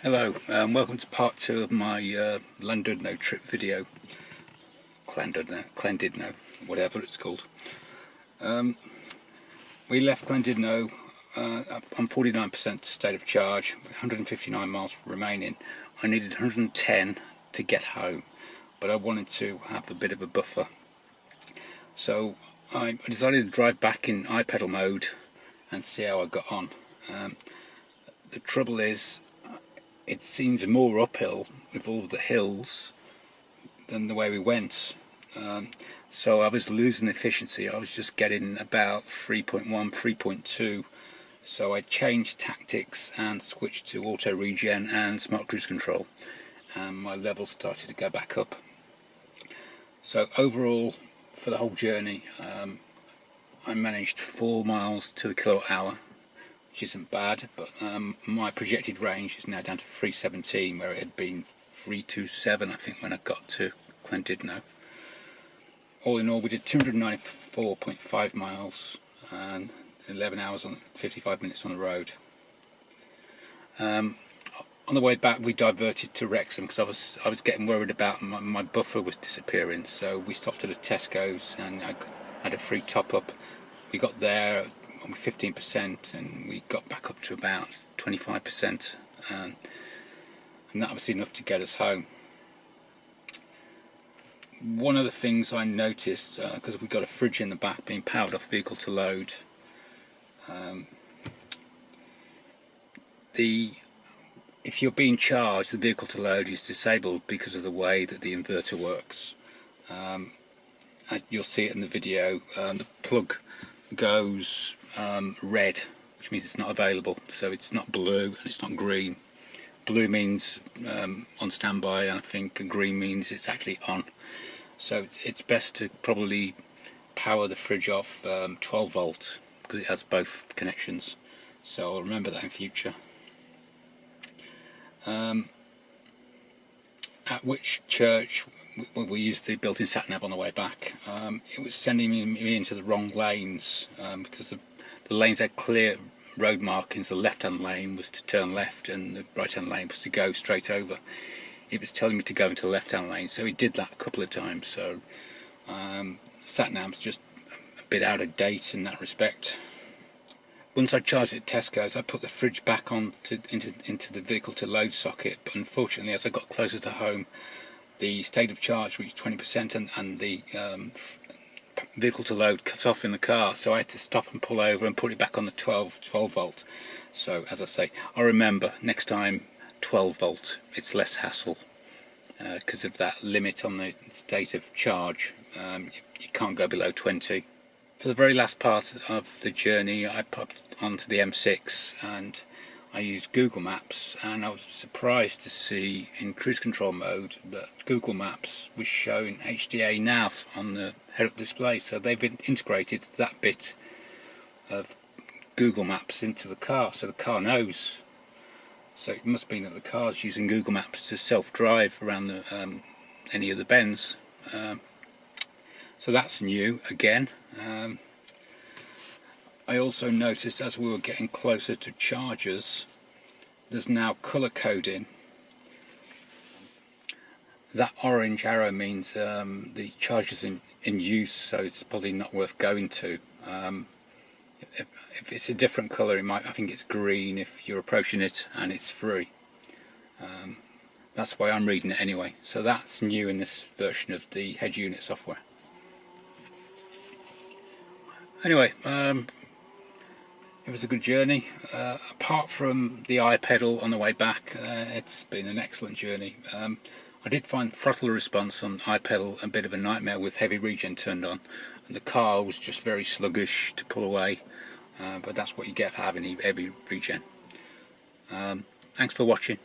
Hello, welcome to part 2 of my Llandudno trip video. Llandudno, whatever it's called. We left Llandudno on 49% state of charge, with 159 miles remaining. I needed 110 to get home, but I wanted to have a bit of a buffer. So I decided to drive back in Ipedal mode and see how I got on. The trouble is, it seems more uphill with all the hills than the way we went, so I was losing efficiency. I was just getting about 3.1, 3.2, so I changed tactics and switched to auto regen and smart cruise control, and my levels started to go back up. So overall, for the whole journey, I managed 4 miles to the kilowatt hour, which isn't bad, but my projected range is now down to 317, where it had been 327 I think when I got to Llandudno. All in all, we did 294.5 miles and 11 hours and 55 minutes on the road. On the way back we diverted to Wrexham because I was getting worried about my buffer was disappearing, so we stopped at a Tesco's and I had a free top up. We got there with 15% and we got back up to about 25%, and that was enough to get us home. One of the things I noticed, because we got a fridge in the back being powered off vehicle to load, if you're being charged, the vehicle to load is disabled because of the way that the inverter works. You'll see it in the video. The plug goes red, which means it's not available, so it's not blue and it's not green. Blue means on standby, and I think green means it's actually on. So it's best to probably power the fridge off 12 volt because it has both connections, so I'll remember that in future. At which church we used the built-in Satnav on the way back. It was sending me into the wrong lanes because the lanes had clear road markings. The left-hand lane was to turn left and the right-hand lane was to go straight over. It was telling me to go into the left-hand lane, so it did that a couple of times. So Satnav's just a bit out of date in that respect. Once I charged at Tesco's, I put the fridge back on into the vehicle to load socket, but unfortunately as I got closer to home, the state of charge reached 20% and the vehicle to load cut off in the car, so I had to stop and pull over and put it back on the 12 volt. So as I say, I remember next time 12 volt, it's less hassle because of that limit on the state of charge. You can't go below 20. For the very last part of the journey I popped onto the M6 and I used Google Maps, and I was surprised to see in cruise control mode that Google Maps was showing HDA Nav on the head-up display. So they've integrated that bit of Google Maps into the car, so the car knows. So it must mean that the car's using Google Maps to self-drive around any of the bends. So that's new again. I also noticed as we were getting closer to chargers, there's now colour coding. That orange arrow means the charger's in use, so it's probably not worth going to. If it's a different colour, I think it's green if you're approaching it and it's free. That's why I'm reading it anyway. So that's new in this version of the head unit software. Anyway, it was a good journey. Apart from the iPedal on the way back, it's been an excellent journey. I did find throttle response on iPedal a bit of a nightmare with heavy regen turned on, and the car was just very sluggish to pull away, but that's what you get for having heavy regen. Thanks for watching.